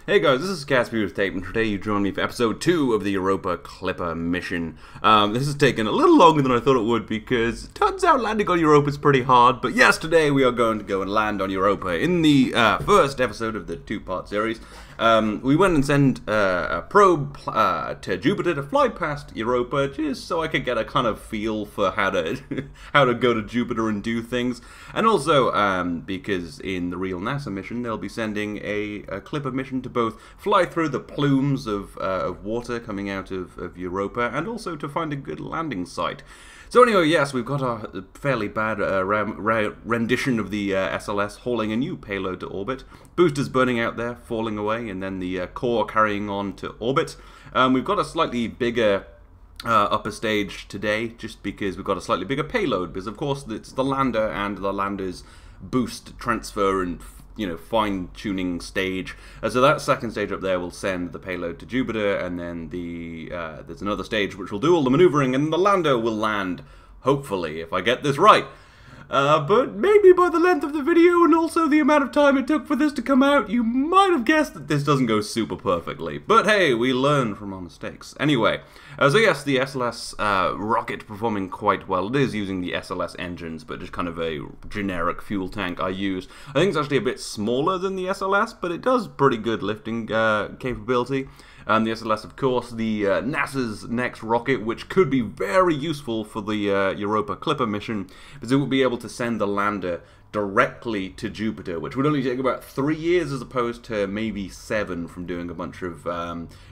Hey guys, this is Casper with Tape, and today you join me for episode 2 of the Europa Clipper mission. This has taken a little longer than I thought it would because it turns out landing on Europa is pretty hard, but yes, today we are going to go and land on Europa. In the first episode of the two-part series, we went and sent a probe to Jupiter to fly past Europa just so I could get a kind of feel for how to how to go to Jupiter and do things, and also because in the real NASA mission they'll be sending a Clipper mission to both fly through the plumes of water coming out of Europa and also to find a good landing site. So anyway, yes, we've got a fairly bad rendition of the SLS hauling a new payload to orbit. Boosters burning out there, falling away, and then the core carrying on to orbit. We've got a slightly bigger upper stage today, just because we've got a slightly bigger payload, because of course it's the lander and the lander's boost transfer and fine-tuning stage. So that second stage up there will send the payload to Jupiter, and then there's another stage which will do all the maneuvering, and the lander will land, hopefully, if I get this right. But maybe by the length of the video and also the amount of time it took for this to come out, you might have guessed that this doesn't go super perfectly. But hey, we learn from our mistakes. Anyway, so yes, the SLS rocket performing quite well. It is using the SLS engines, but just kind of a generic fuel tank I use. I think it's actually a bit smaller than the SLS, but it does pretty good lifting capability. The SLS, of course, the NASA's next rocket, which could be very useful for the Europa Clipper mission, because it would be able to send the lander directly to Jupiter, which would only take about 3 years as opposed to maybe 7 from doing a bunch of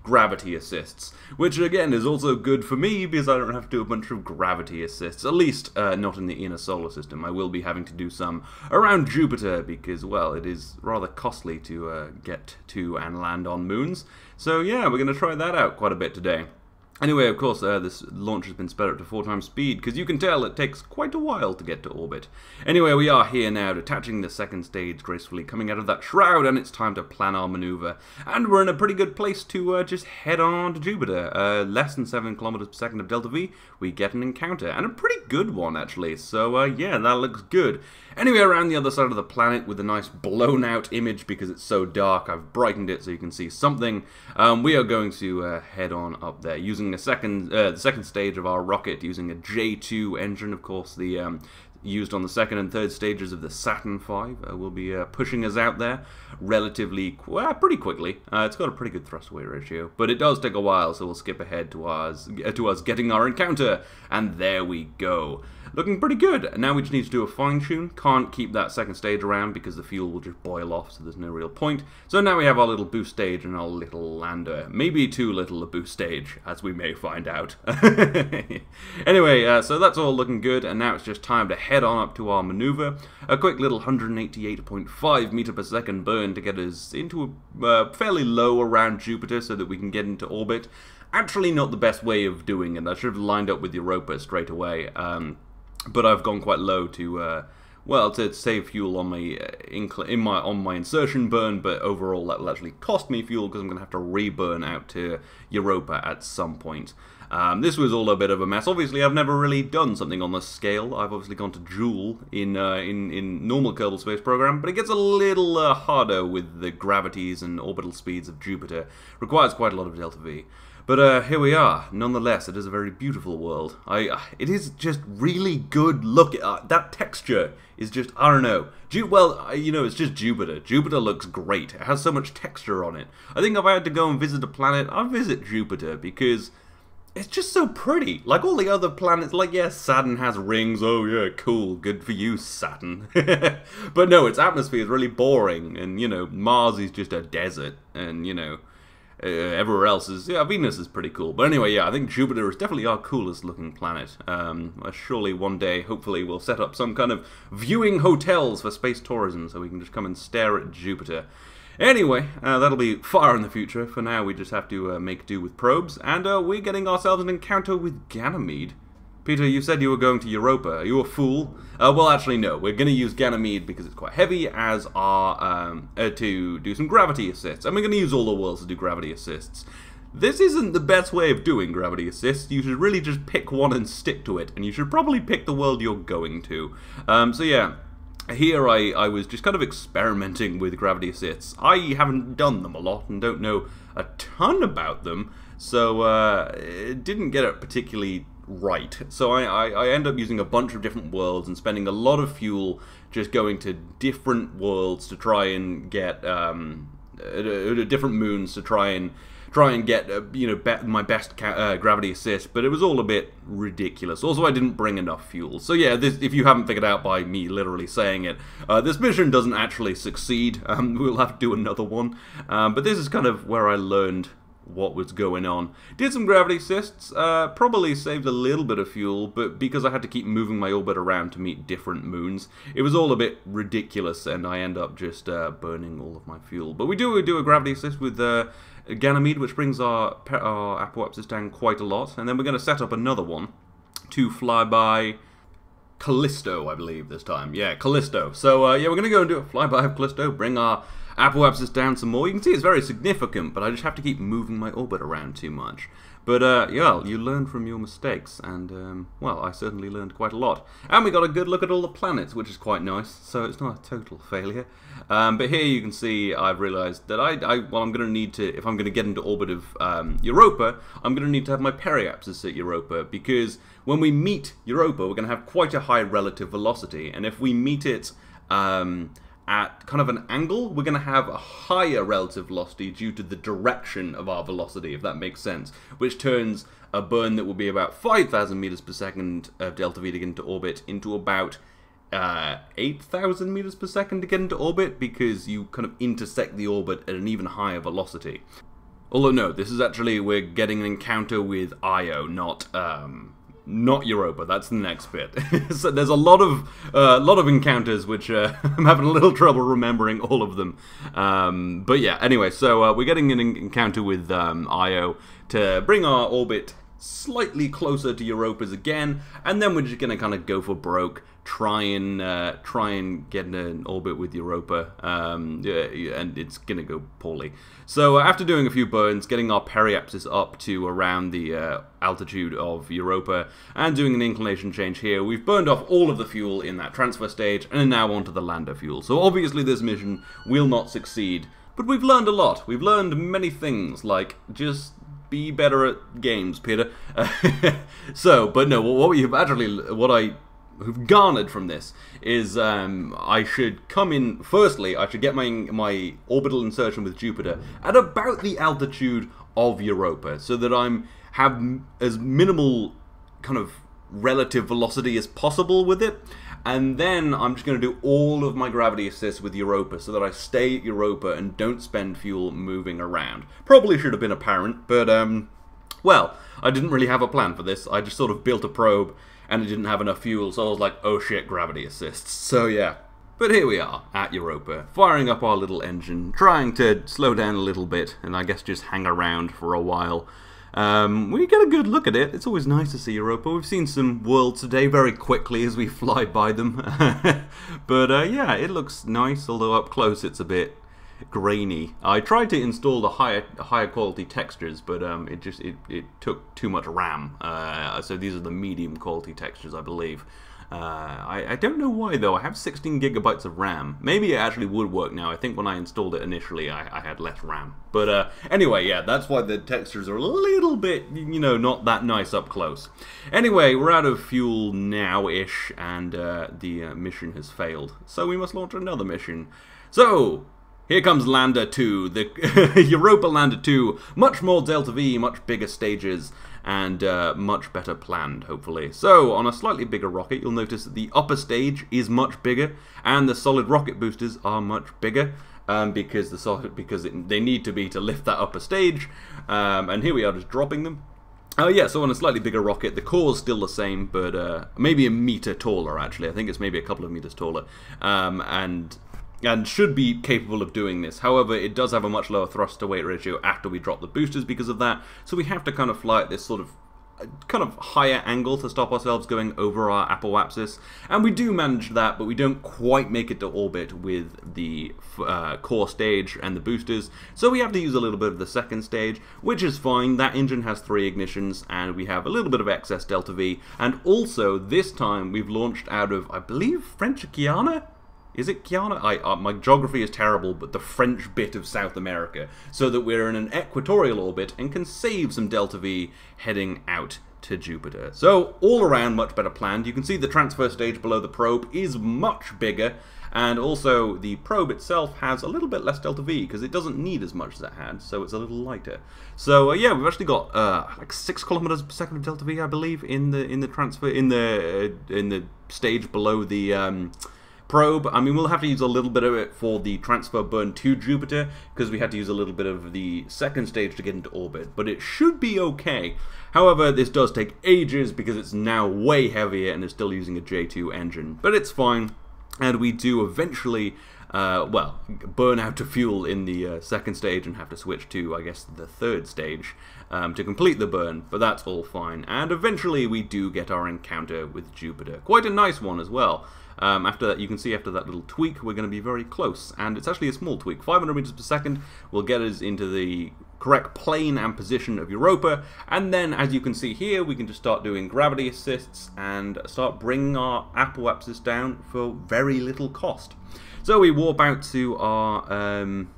gravity assists, which again is also good for me because I don't have to do a bunch of gravity assists, at least not in the inner solar system. I will be having to do some around Jupiter because, well, it is rather costly to get to and land on moons. So yeah, we're going to try that out quite a bit today. Anyway, of course, this launch has been sped up to 4 times speed, because you can tell it takes quite a while to get to orbit. Anyway, we are here now, detaching the second stage gracefully, coming out of that shroud, and it's time to plan our maneuver. And we're in a pretty good place to just head on to Jupiter. Less than 7 kilometers per second of delta V, we get an encounter, and a pretty good one, actually. So, yeah, that looks good. Anyway, around the other side of the planet with a nice blown-out image because it's so dark, I've brightened it so you can see something. We are going to head on up there using the second stage of our rocket, using a J2 engine, of course, the used on the second and third stages of the Saturn V. Will be pushing us out there relatively, pretty quickly. It's got a pretty good thrust-away ratio, but it does take a while, so we'll skip ahead to us getting our encounter, and there we go. Looking pretty good. Now we just need to do a fine-tune. Can't keep that second stage around because the fuel will just boil off, so there's no real point. So now we have our little boost stage and our little lander. Maybe too little a boost stage, as we may find out. Anyway, so that's all looking good, and now it's just time to head on up to our maneuver. A quick little 188.5 meter per second burn to get us into a fairly low around Jupiter so that we can get into orbit. Actually not the best way of doing it. I should have lined up with Europa straight away. But I've gone quite low to, well, to save fuel on my insertion burn, but overall that will actually cost me fuel because I'm going to have to reburn out to Europa at some point. This was all a bit of a mess. Obviously, I've never really done something on this scale. I've obviously gone to Joule in normal Kerbal Space Program, but it gets a little harder with the gravities and orbital speeds of Jupiter. Requires quite a lot of delta V. But here we are. Nonetheless, it is a very beautiful world. It is just really good look. That texture is just, I don't know. It's just Jupiter. Jupiter looks great. It has so much texture on it. I think if I had to go and visit a planet, I'd visit Jupiter because it's just so pretty. Like all the other planets, like, yeah, Saturn has rings. Oh, yeah, cool. Good for you, Saturn. But no, its atmosphere is really boring. And, Mars is just a desert. And, everywhere else is, yeah, Venus is pretty cool. But anyway, yeah, I think Jupiter is definitely our coolest looking planet. Surely one day, hopefully, we'll set up some kind of viewing hotels for space tourism so we can just come and stare at Jupiter. Anyway, that'll be far in the future. For now, we just have to make do with probes. And we're getting ourselves an encounter with Ganymede. Peter, you said you were going to Europa. Are you a fool? Well, actually, no. We're going to use Ganymede because it's quite heavy as our to do some gravity assists. And we're going to use all the worlds to do gravity assists. This isn't the best way of doing gravity assists. You should really just pick one and stick to it. And you should probably pick the world you're going to. So yeah, here I was just kind of experimenting with gravity assists. I haven't done them a lot and don't know a ton about them, so it didn't get it particularly right. So I end up using a bunch of different worlds and spending a lot of fuel just going to different worlds to try and get different moons to try and get you know, my best gravity assist, but it was all a bit ridiculous. Also, I didn't bring enough fuel. So yeah, if you haven't figured out by me literally saying it, this mission doesn't actually succeed. We'll have to do another one. But this is kind of where I learned what was going on. Did some gravity assists, probably saved a little bit of fuel, but because I had to keep moving my orbit around to meet different moons, it was all a bit ridiculous, and I end up just burning all of my fuel. But we do a gravity assist with Ganymede, which brings our apoapsis down quite a lot, and then we're going to set up another one to fly by Callisto, I believe, this time. Yeah, Callisto. So, yeah, we're going to go and do a flyby of Callisto, bring our apoapsis down some more. You can see it's very significant, but I just have to keep moving my orbit around too much. But, yeah, you learn from your mistakes, and, well, I certainly learned quite a lot. And we got a good look at all the planets, which is quite nice, so it's not a total failure. But here you can see I've realized that well, I'm going to need to, if I'm going to get into orbit of Europa, I'm going to need to have my periapsis at Europa, because when we meet Europa, we're going to have quite a high relative velocity, and if we meet it at kind of an angle, we're going to have a higher relative velocity due to the direction of our velocity, if that makes sense, which turns a burn that will be about 5,000 meters per second of delta V to get into orbit into about 8,000 meters per second to get into orbit, because you kind of intersect the orbit at an even higher velocity. Although no, this is actually, we're getting an encounter with Io, not Europa. That's the next bit. So there's a lot of encounters which I'm having a little trouble remembering all of them. But yeah, anyway, so we're getting an encounter with Io to bring our orbit slightly closer to Europa's again, and then we're just gonna kind of go for broke, try and get in an orbit with Europa, and it's gonna go poorly. So after doing a few burns, getting our periapsis up to around the altitude of Europa, and doing an inclination change here, we've burned off all of the fuel in that transfer stage, and are now onto the lander fuel. So obviously this mission will not succeed, but we've learned a lot. We've learned many things, like just be better at games, Peter. So, but no, what I have garnered from this is I should come in, firstly, I should get my orbital insertion with Jupiter at about the altitude of Europa, so that have as minimal kind of relative velocity as possible with it, and then I'm just going to do all of my gravity assists with Europa so that I stay at Europa and don't spend fuel moving around. Probably should have been apparent, but well, I didn't really have a plan for this. I just sort of built a probe and it didn't have enough fuel, so I was like, oh shit, gravity assists. So yeah. But here we are at Europa, firing up our little engine, trying to slow down a little bit, and I guess just hang around for a while. We get a good look at it. It's always nice to see Europa. We've seen some worlds today very quickly as we fly by them. But yeah, it looks nice, although up close it's a bit grainy. I tried to install the higher quality textures, but it took too much RAM. So these are the medium quality textures, I believe. I don't know why though. I have 16 gigabytes of RAM. Maybe it actually would work now. I think when I installed it initially I had less RAM. But anyway, yeah, that's why the textures are a little bit, you know, not that nice up close. Anyway, we're out of fuel now-ish, and the mission has failed. So we must launch another mission. So here comes Lander 2, the Europa Lander 2. Much more Delta V, much bigger stages, and much better planned, hopefully. So, on a slightly bigger rocket, you'll notice that the upper stage is much bigger, and the solid rocket boosters are much bigger, because they need to be to lift that upper stage. And here we are just dropping them. Yeah, so on a slightly bigger rocket, the core's still the same, but maybe a meter taller, actually. I think it's maybe a couple of meters taller. And should be capable of doing this. However, it does have a much lower thrust-to-weight ratio after we drop the boosters because of that, so we have to kind of fly at this sort of higher angle to stop ourselves going over our apoapsis. And we do manage that, but we don't quite make it to orbit with the core stage and the boosters, so we have to use a little bit of the second stage, which is fine. That engine has 3 ignitions, and we have a little bit of excess Delta V, and also, this time, we've launched out of, I believe, French Guiana? Is it Guyana? My geography is terrible, but the French bit of South America, so that we're in an equatorial orbit and can save some delta V heading out to Jupiter. So all around much better planned. You can see the transfer stage below the probe is much bigger, and also the probe itself has a little bit less delta V because it doesn't need as much as it had, so it's a little lighter. So yeah, we've actually got like 6 kilometers per second of delta V, I believe, in the transfer in the stage below the probe. I mean, we'll have to use a little bit of it for the transfer burn to Jupiter because we had to use a little bit of the second stage to get into orbit, but it should be okay. However, this does take ages because it's now way heavier and it's still using a J2 engine, but it's fine. And we do eventually, well, burn out of fuel in the second stage and have to switch to, I guess, the third stage to complete the burn, but that's all fine. And eventually we do get our encounter with Jupiter. Quite a nice one as well. After that, you can see after that little tweak, we're going to be very close. And it's actually a small tweak. 500 meters per second will get us into the correct plane and position of Europa. And then, as you can see here, we can just start doing gravity assists and start bringing our apoapsis down for very little cost. So we warp out to our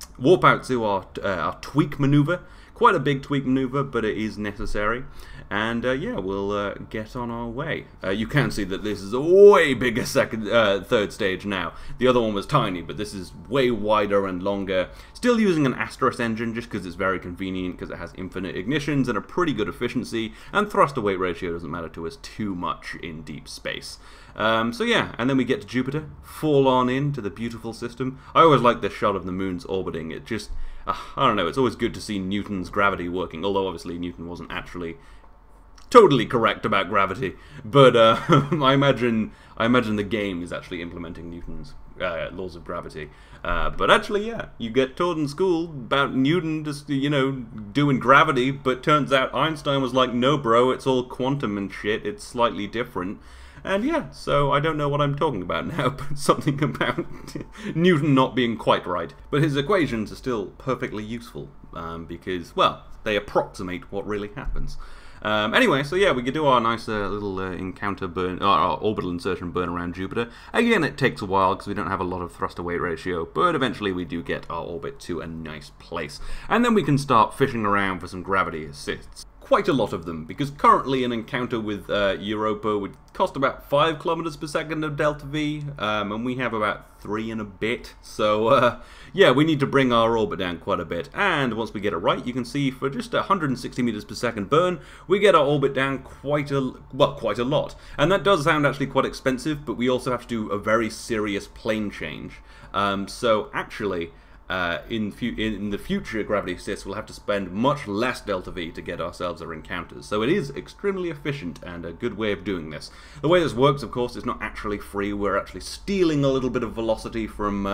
tweak maneuver. Quite a big tweak maneuver, but it is necessary. And yeah, we'll get on our way. You can see that this is a way bigger third stage now. The other one was tiny, but this is way wider and longer. Still using an Asterisk engine just because it's very convenient, because it has infinite ignitions and a pretty good efficiency, and thrust to weight ratio doesn't matter to us too much in deep space. So yeah, and then we get to Jupiter, fall on into the beautiful system. I always like this shot of the moons orbiting. It just, I don't know, it's always good to see Newton's gravity working, although obviously Newton wasn't actually totally correct about gravity, but I imagine the game is actually implementing Newton's laws of gravity. But actually, yeah, you get taught in school about Newton just, you know, doing gravity, but turns out Einstein was like, no bro, it's all quantum and shit, it's slightly different. And yeah, so I don't know what I'm talking about now, but something about Newton not being quite right. But his equations are still perfectly useful, because, well, they approximate what really happens. Anyway, so yeah, we could do our nice little encounter burn, our orbital insertion burn around Jupiter. Again, it takes a while because we don't have a lot of thrust to weight ratio, but eventually we do get our orbit to a nice place. And then we can start fishing around for some gravity assists. Quite a lot of them, because currently an encounter with Europa would cost about 5 kilometers per second of delta V, and we have about 3 and a bit. So yeah, we need to bring our orbit down quite a bit. And once we get it right, you can see for just 160 meters per second burn, we get our orbit down quite a lot. And that does sound actually quite expensive, but we also have to do a very serious plane change. So actually, in the future gravity assists, we'll have to spend much less delta V to get ourselves our encounters. So it is extremely efficient and a good way of doing this. The way this works, of course, is not actually free. We're actually stealing a little bit of velocity from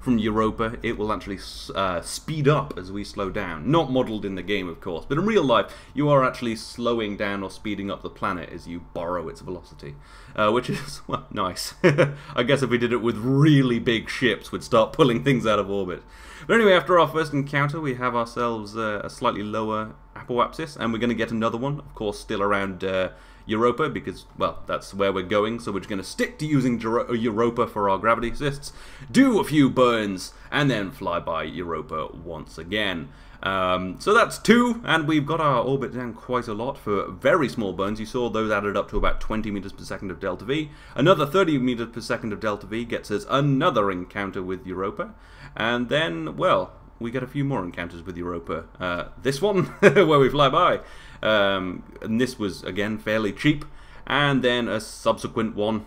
Europa. It will actually speed up as we slow down. Not modeled in the game, of course, but in real life, you are actually slowing down or speeding up the planet as you borrow its velocity. Which is, well, nice. I guess if we did it with really big ships, we'd start pulling things out of orbit. But anyway, after our first encounter, we have ourselves a slightly lower apoapsis, and we're going to get another one, of course, still around Europa, because, well, that's where we're going, so we're just going to stick to using Europa for our gravity assists, do a few burns, and then fly by Europa once again. So that's 2, and we've got our orbit down quite a lot for very small burns. You saw those added up to about 20 meters per second of delta V. Another 30 meters per second of delta V gets us another encounter with Europa. And then, well, we get a few more encounters with Europa. This one, where we fly by. And this was, again, fairly cheap. And then a subsequent one,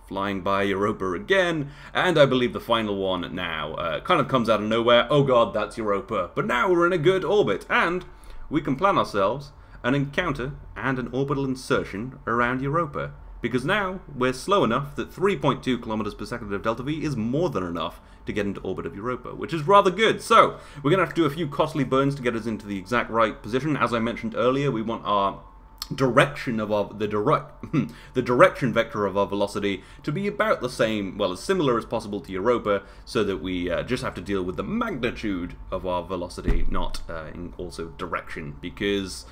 flying by Europa again, and I believe the final one now kind of comes out of nowhere. Oh god, that's Europa. But now we're in a good orbit, and we can plan ourselves an encounter and an orbital insertion around Europa. Because now we're slow enough that 3.2 kilometers per second of delta V is more than enough to get into orbit of Europa, which is rather good. So, we're going to have to do a few costly burns to get us into the exact right position. As I mentioned earlier, we want our direction of the direction vector of our velocity to be about the same, well, as similar as possible to Europa, so that we just have to deal with the magnitude of our velocity, not in also direction, because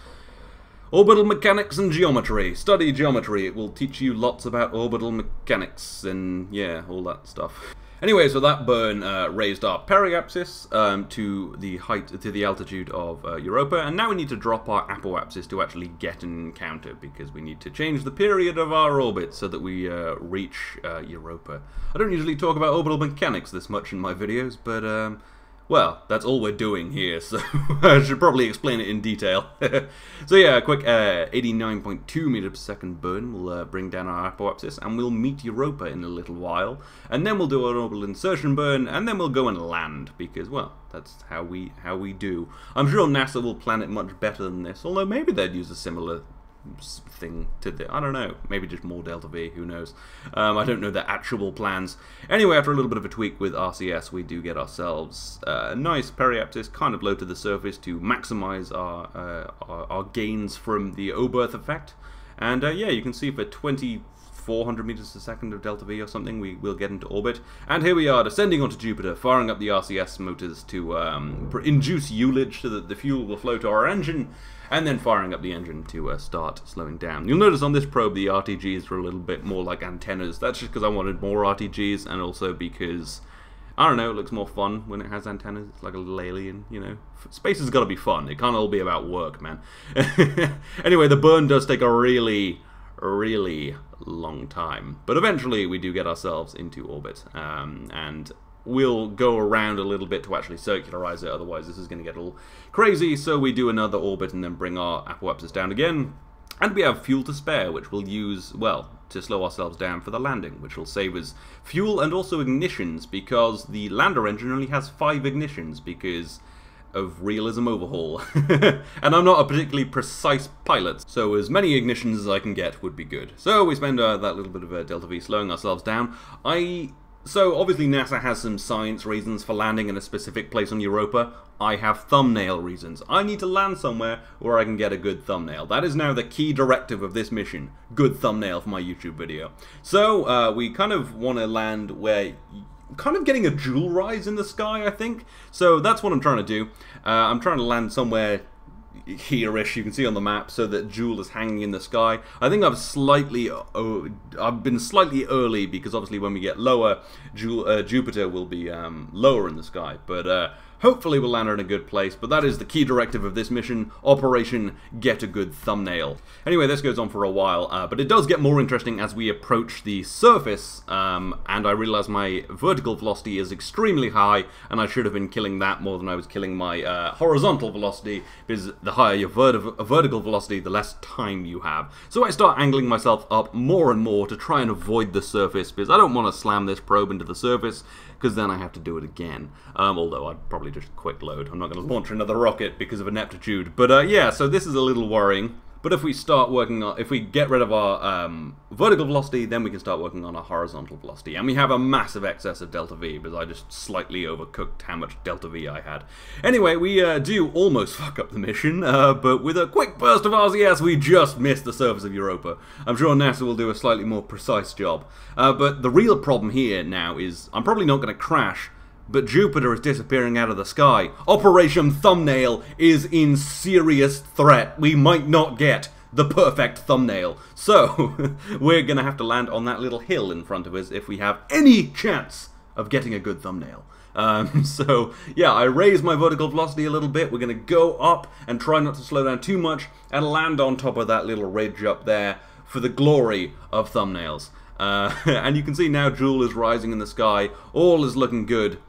orbital mechanics and geometry. Study geometry. It will teach you lots about orbital mechanics and, yeah, all that stuff. Anyway, so that burn raised our periapsis to the altitude of Europa, and now we need to drop our apoapsis to actually get an encounter, because we need to change the period of our orbit so that we reach Europa. I don't usually talk about orbital mechanics this much in my videos, but well, that's all we're doing here, so I should probably explain it in detail. So yeah, a quick 89.2 meters per second burn will bring down our apoapsis, and we'll meet Europa in a little while, and then we'll do an orbital insertion burn, and then we'll go and land, because, well, that's how we do. I'm sure NASA will plan it much better than this, although maybe they'd use a similar thing to the, I don't know, maybe just more delta V, who knows. I don't know the actual plans. Anyway, after a little bit of a tweak with RCS, we do get ourselves a nice periapsis kind of low to the surface to maximize our gains from the O-berth effect. And yeah, you can see for 2,400 meters a second of delta V or something, we will get into orbit. And here we are, descending onto Jupiter, firing up the RCS motors to induce ullage so that the fuel will flow to our engine, and then firing up the engine to start slowing down. You'll notice on this probe the RTGs are a little bit more like antennas. That's just because I wanted more RTGs, and also because, I don't know, it looks more fun when it has antennas. It's like a little alien, you know. Space has got to be fun. It can't all be about work, man. Anyway, the burn does take a really long time. But eventually we do get ourselves into orbit. And we'll go around a little bit to actually circularize it, otherwise this is going to get all crazy. So we do another orbit and then bring our apoapsis down again. And we have fuel to spare, which we'll use, well, to slow ourselves down for the landing, which will save us fuel and also ignitions, because the lander engine only has 5 ignitions because of realism overhaul. And I'm not a particularly precise pilot, so as many ignitions as I can get would be good. So we spend that little bit of delta V slowing ourselves down. So obviously NASA has some science reasons for landing in a specific place on Europa. I have thumbnail reasons. I need to land somewhere where I can get a good thumbnail. That is now the key directive of this mission. Good thumbnail for my YouTube video. So we kind of want to land where, kind of getting a jewel rise in the sky, I think. So that's what I'm trying to do. I'm trying to land somewhere here-ish, you can see on the map, so that Joule is hanging in the sky. I think I've been slightly early, because obviously when we get lower, Jupiter will be lower in the sky, but hopefully we'll land in a good place. But that is the key directive of this mission, Operation Get a Good Thumbnail. Anyway, this goes on for a while, but it does get more interesting as we approach the surface, and I realize my vertical velocity is extremely high, and I should have been killing that more than I was killing my horizontal velocity, because the higher your vertical velocity, the less time you have. So I start angling myself up more and more to try and avoid the surface, because I don't want to slam this probe into the surface, because then I have to do it again. Although I'd probably just quick load. I'm not going to launch another rocket because of ineptitude. But yeah, so this is a little worrying. But if we start working on, if we get rid of our vertical velocity, then we can start working on our horizontal velocity. And we have a massive excess of delta V, because I just slightly overcooked how much delta V I had. Anyway, we do almost fuck up the mission, but with a quick burst of RCS, we just missed the surface of Europa. I'm sure NASA will do a slightly more precise job. But the real problem here now is, I'm probably not going to crash, but Jupiter is disappearing out of the sky. Operation Thumbnail is in serious threat. We might not get the perfect thumbnail. So, we're going to have to land on that little hill in front of us if we have any chance of getting a good thumbnail. So, yeah, I raise my vertical velocity a little bit. We're going to go up and try not to slow down too much and land on top of that little ridge up there for the glory of thumbnails. And you can see now Joule is rising in the sky. All is looking good.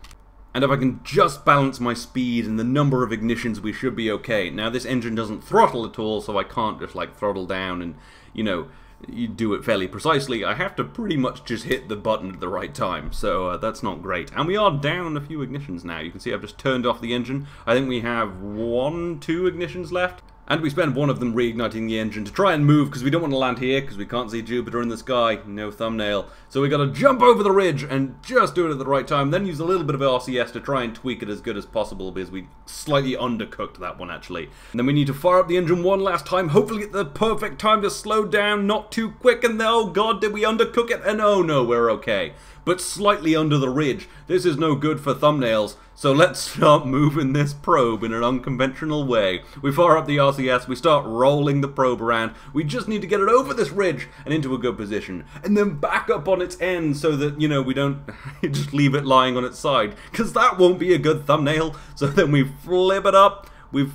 And if I can just balance my speed and the number of ignitions, we should be okay. Now, this engine doesn't throttle at all, so I can't just, like, throttle down and, you know, you do it fairly precisely. I have to pretty much just hit the button at the right time, so that's not great. And we are down a few ignitions now. You can see I've just turned off the engine. I think we have 1, 2 ignitions left. And we spend one of them reigniting the engine to try and move, because we don't want to land here, because we can't see Jupiter in the sky. No thumbnail. So we got to jump over the ridge and just do it at the right time. Then use a little bit of RCS to try and tweak it as good as possible, because we slightly undercooked that one, actually. And then we need to fire up the engine one last time, hopefully get the perfect time to slow down, not too quick, and oh god, did we undercook it? And oh no, we're okay. But slightly under the ridge. This is no good for thumbnails. So let's start moving this probe in an unconventional way. We fire up the RCS, we start rolling the probe around. We just need to get it over this ridge and into a good position. And then back up on its end so that, you know, we don't just leave it lying on its side. Because that won't be a good thumbnail. So then we flip it up, we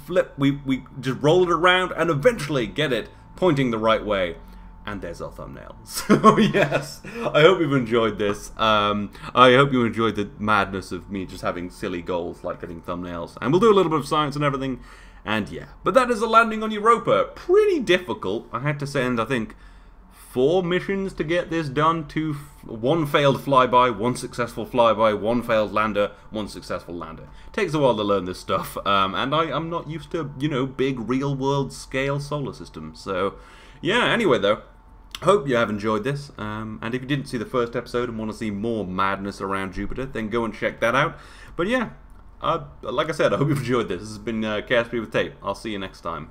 just roll it around and eventually get it pointing the right way. And there's our thumbnail. So yes, I hope you've enjoyed this. I hope you enjoyed the madness of me just having silly goals like getting thumbnails. And we'll do a little bit of science and everything. And yeah, but that is a landing on Europa. Pretty difficult. I had to send, I think, 4 missions to get this done. 1 failed flyby, 1 successful flyby, 1 failed lander, 1 successful lander. Takes a while to learn this stuff. And I'm not used to, you know, big real world scale solar systems. So yeah, anyway though, hope you have enjoyed this, and if you didn't see the first episode and want to see more madness around Jupiter, then go and check that out. But yeah, like I said, I hope you've enjoyed this. This has been KSP with Tape. I'll see you next time.